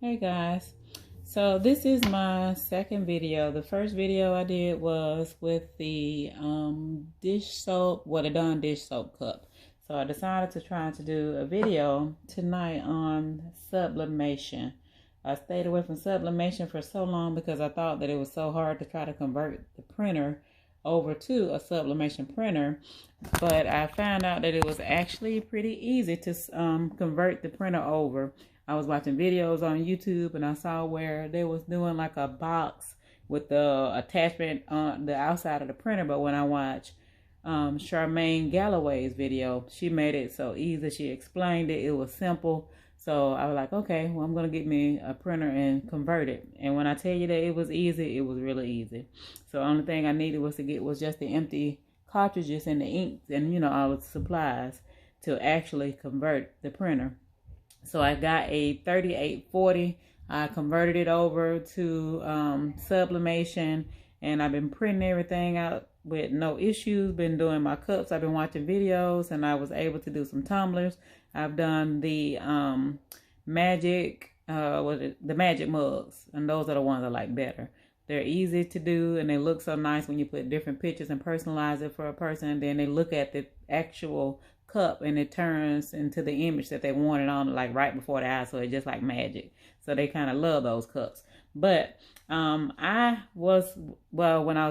Hey guys, so this is my second video. The first video I did was with the dish soap, the Dawn dish soap cup. So I decided to try to do a video tonight on sublimation. I stayed away from sublimation for so long because I thought that it was so hard to try to convert the printer over to a sublimation printer, but I found out that it was actually pretty easy to convert the printer over. I was watching videos on YouTube and I saw where they was doing like a box with the attachment on the outside of the printer. But when I watched Charmaine Galloway's video, she made it so easy. She explained it. It was simple. So I was like, okay, well, I'm going to get me a printer and convert it. And when I tell you that it was easy, it was really easy. So the only thing I needed was to get was just the empty cartridges and the inks and, you know, all the supplies to actually convert the printer. So I got a 3840. I converted it over to Sublimation, and I've been printing everything out with no issues. Been doing my cups. I've been watching videos, and I was able to do some tumblers. I've done the magic mugs, and those are the ones I like better. They're easy to do, and they look so nice when you put different pictures and personalize it for a person. And then they look at the actual cup and it turns into the image that they wanted on, like right before the eyes. So it's just like magic. So they kind of love those cups. But when I was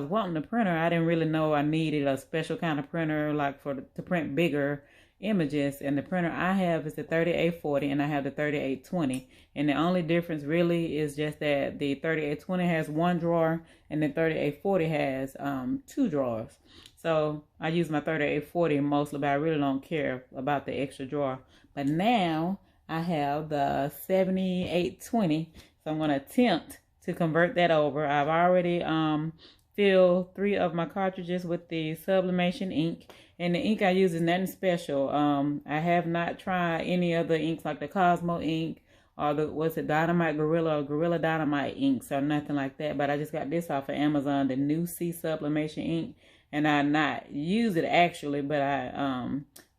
wanting the printer, I didn't really know I needed a special kind of printer like to print bigger images. And the printer I have is the 3840 and I have the 3820. And the only difference really is just that the 3820 has one drawer and the 3840 has two drawers. So I use my 3840 mostly, but I really don't care about the extra drawer. But now I have the 7820, so I'm going to attempt to convert that over. I've already filled 3 of my cartridges with the Sublimation ink, and the ink I use is nothing special. I have not tried any other inks like the Cosmo ink or the Dynamite Gorilla or Gorilla Dynamite inks or nothing like that. But I just got this off of Amazon, the new C Sublimation ink. And I not use it actually, but I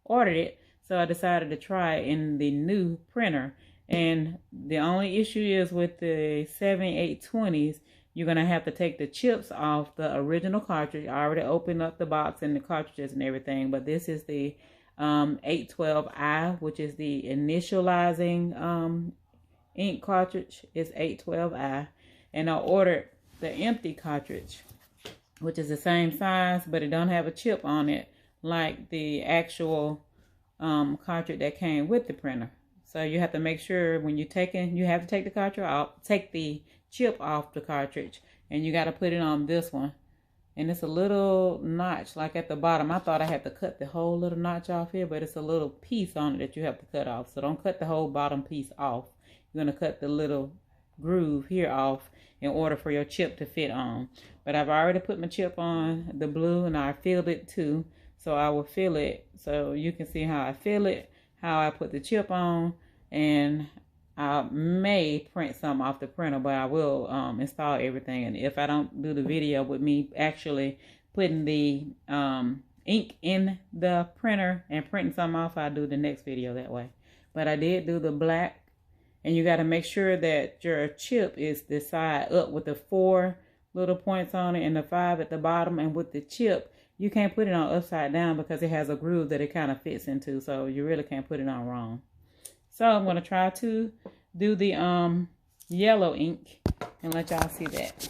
ordered it. So I decided to try it in the new printer. And the only issue is with the 7820s, you're going to have to take the chips off the original cartridge. I already opened up the box and the cartridges and everything. But this is the 812i, which is the Initializing ink cartridge. It's 812i. And I ordered the empty cartridge, which is the same size, but it don't have a chip on it like the actual cartridge that came with the printer. So you have to make sure when you're you have to take the cartridge off, take the chip off the cartridge, and you got to put it on this one. And it's a little notch like at the bottom. I thought I had to cut the whole little notch off here, but it's a little piece on it that you have to cut off. So don't cut the whole bottom piece off. You're going to cut the little groove here off in order for your chip to fit on. But I've already put my chip on the blue and I filled it too. So I will fill it so you can see how I fill it, how I put the chip on, and I may print some off the printer, but I will install everything. And if I don't do the video with me actually putting the ink in the printer and printing some off, I'll do the next video that way. But I did do the black. And you got to make sure that your chip is the side up with the 4 little points on it and the 5 at the bottom. And with the chip, you can't put it on upside down because it has a groove that it kind of fits into. So you really can't put it on wrong. So I'm going to try to do the yellow ink and let y'all see that.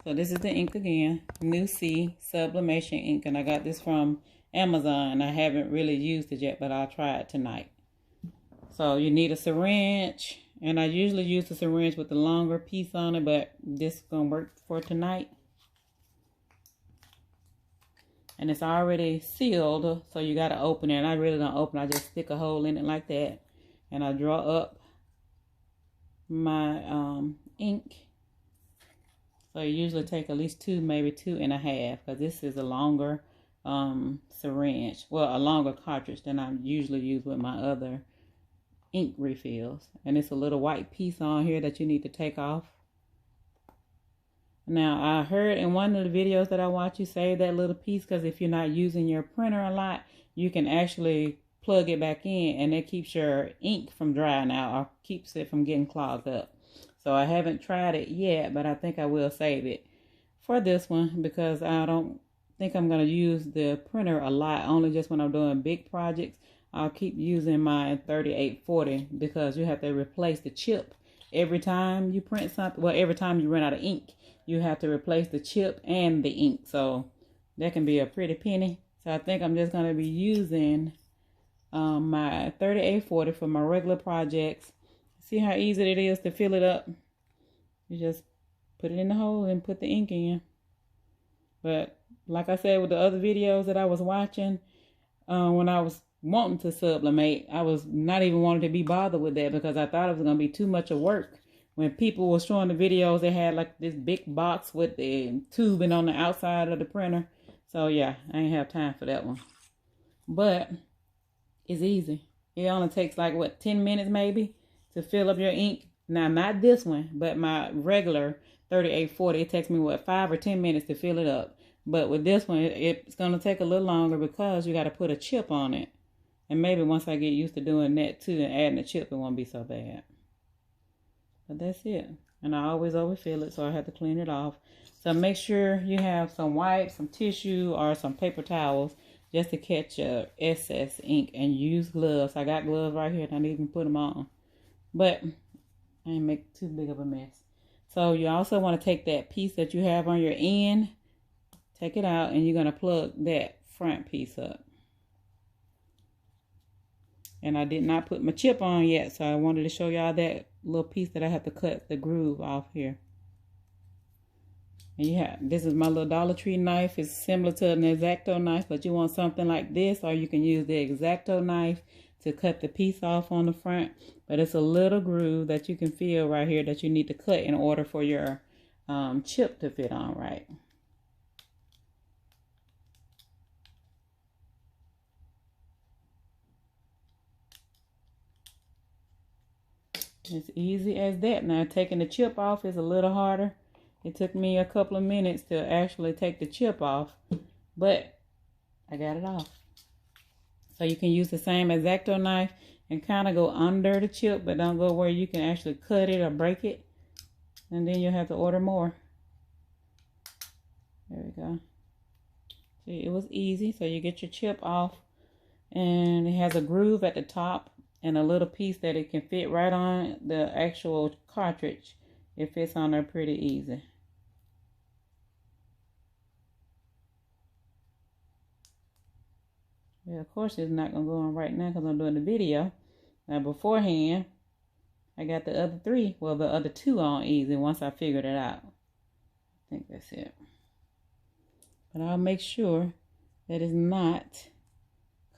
So this is the ink again, New C Sublimation ink. And I got this from Amazon. I haven't really used it yet, but I'll try it tonight. So you need a syringe, and I usually use the syringe with the longer piece on it, but this is going to work for tonight. And it's already sealed, so you got to open it. And I really don't open it. I just stick a hole in it like that, and I draw up my ink. So you usually take at least 2, maybe 2.5, because this is a longer syringe. Well, a longer cartridge than I usually use with my other ink refills. And it's a little white piece on here that you need to take off. Now I heard in one of the videos that I watch, you save that little piece because if you're not using your printer a lot, you can actually plug it back in, and that keeps your ink from drying out or keeps it from getting clogged up. So I haven't tried it yet, but I think I will save it for this one because I don't think I'm going to use the printer a lot, only just when I'm doing big projects. I'll keep using my 3840 because you have to replace the chip every time you print something. Well, every time you run out of ink, you have to replace the chip and the ink. So that can be a pretty penny. So I think I'm just going to be using my 3840 for my regular projects. See how easy it is to fill it up? You just put it in the hole and put the ink in. But like I said with the other videos that I was watching, when I was wanting to sublimate, I was not even wanting to be bothered with that because I thought it was going to be too much of work. When people were showing the videos, they had like this big box with the tubing on the outside of the printer. So yeah, I ain't have time for that one. But it's easy. It only takes like, what, 10 minutes maybe to fill up your ink. Now, not this one, but my regular 3840, it takes me, what, 5 or 10 minutes to fill it up. But with this one, it's going to take a little longer because you got to put a chip on it. And maybe once I get used to doing that too and adding a chip, it won't be so bad. But that's it. And I always overfill it, so I have to clean it off. So make sure you have some wipes, some tissue, or some paper towels just to catch excess ink, and use gloves. I got gloves right here, and I didn't even put them on. But I ain't make too big of a mess. So you also want to take that piece that you have on your end, take it out, and you're going to plug that front piece up. And I did not put my chip on yet, so I wanted to show y'all that little piece that I have to cut the groove off here. And yeah, this is my little Dollar Tree knife. It's similar to an X-Acto knife, but you want something like this, or you can use the X-Acto knife to cut the piece off on the front. But it's a little groove that you can feel right here that you need to cut in order for your chip to fit on right. It's easy as that. Now, taking the chip off is a little harder. It took me a couple of minutes to actually take the chip off, but I got it off. So you can use the same X-Acto knife and kind of go under the chip, but don't go where you can actually cut it or break it. And then you'll have to order more. There we go. See, it was easy. So you get your chip off, and it has a groove at the top and a little piece that it can fit right on the actual cartridge. It fits on there pretty easy. Yeah, of course it's not going to go on right now because I'm doing the video. Now beforehand, I got the other three, well, the other two on easy once I figured it out. I think that's it. But I'll make sure that it's not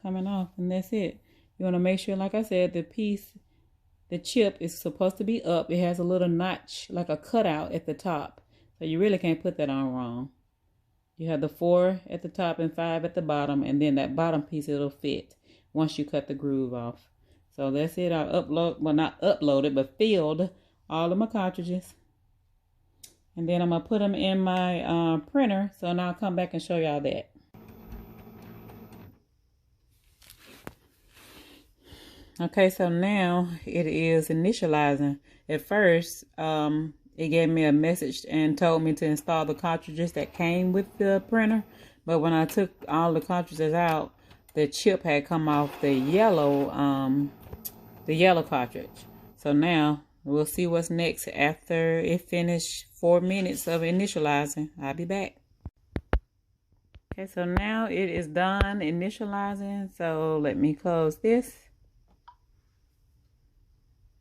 coming off, and that's it. You want to make sure, like I said, the piece, the chip is supposed to be up. It has a little notch, like a cutout at the top. So you really can't put that on wrong. You have the 4 at the top and 5 at the bottom, and then that bottom piece, it'll fit once you cut the groove off. So that's it. I not uploaded, but filled all of my cartridges. And then I'm going to put them in my printer. So now I'll come back and show y'all that. Okay, so now it is initializing. At first, it gave me a message and told me to install the cartridges that came with the printer. But when I took all the cartridges out, the chip had come off the yellow cartridge. So now we'll see what's next after it finished 4 minutes of initializing. I'll be back. Okay, so now it is done initializing. So let me close this.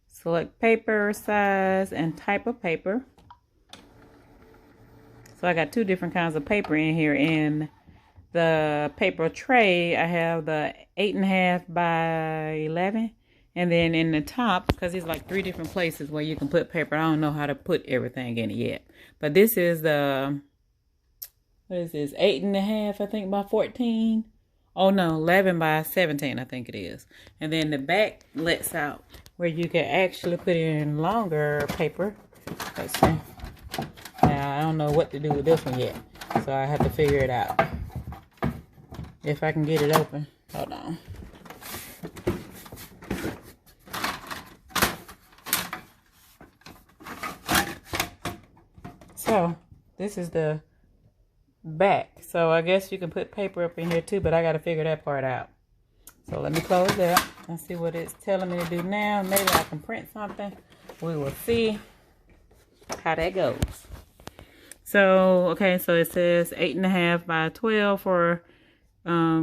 Select paper, size, and type of paper. So I got 2 different kinds of paper in here. In the paper tray, I have the 8.5 by 11. And then in the top, because it's like 3 different places where you can put paper. I don't know how to put everything in it yet. But this is the, what is this? 8.5, I think, by 14. Oh no, 11 by 17, I think it is. And then the back lets out where you can actually put in longer paper. Let's see. Now, I don't know what to do with this one yet, so I have to figure it out. If I can get it open. Hold on. So this is the back. So I guess you can put paper up in here too, but I got to figure that part out. So let me close that and see what it's telling me to do now. Maybe I can print something. We will see how that goes. So, okay, so it says 8.5 by 12 for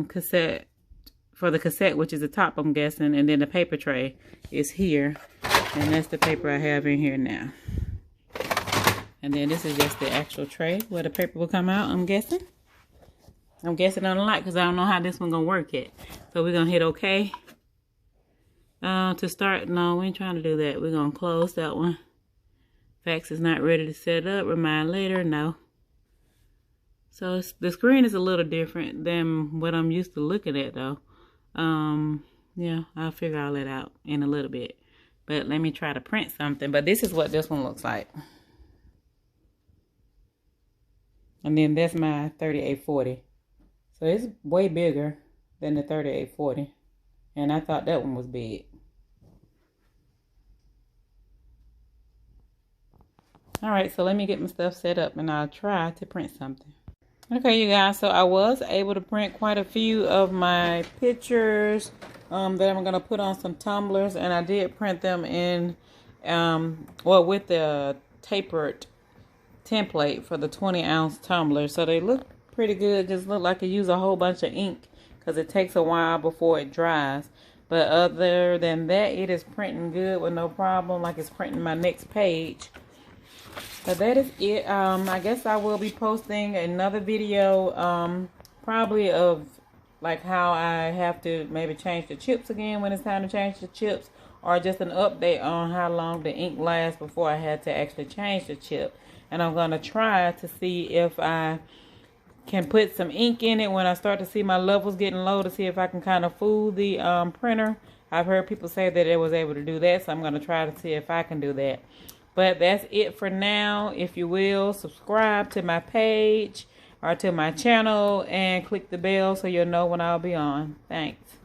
cassette, for the cassette, which is the top, I'm guessing, and then the paper tray is here, and that's the paper I have in here now. And then this is just the actual tray where the paper will come out, I'm guessing. I'm guessing on the light because I don't know how this one gonna work yet. So we're gonna hit OK. To start, no, we ain't trying to do that. We're gonna close that one. Fax is not ready to set up. Remind later, no. So the screen is a little different than what I'm used to looking at though. Yeah, I'll figure all that out in a little bit. But let me try to print something. But this is what this one looks like. And then that's my 3840. So it's way bigger than the 3840. And I thought that one was big. Alright, so let me get my stuff set up and I'll try to print something. Okay, you guys, so I was able to print quite a few of my pictures that I'm going to put on some tumblers. And I did print them in, well, with the tapered template for the 20-ounce tumbler. So they look pretty good. Just look like you use a whole bunch of ink because it takes a while before it dries. But other than that, it is printing good with no problem, like it's printing my next page. So that is it. I guess I will be posting another video probably of like how I have to maybe change the chips again when it's time to change the chips, or just an update on how long the ink lasts before I had to actually change the chip. And I'm going to try to see if I can put some ink in it when I start to see my levels getting low, to see if I can kind of fool the printer. I've heard people say that it was able to do that, so I'm going to try to see if I can do that. But that's it for now. If you will, subscribe to my page or to my channel and click the bell so you'll know when I'll be on. Thanks.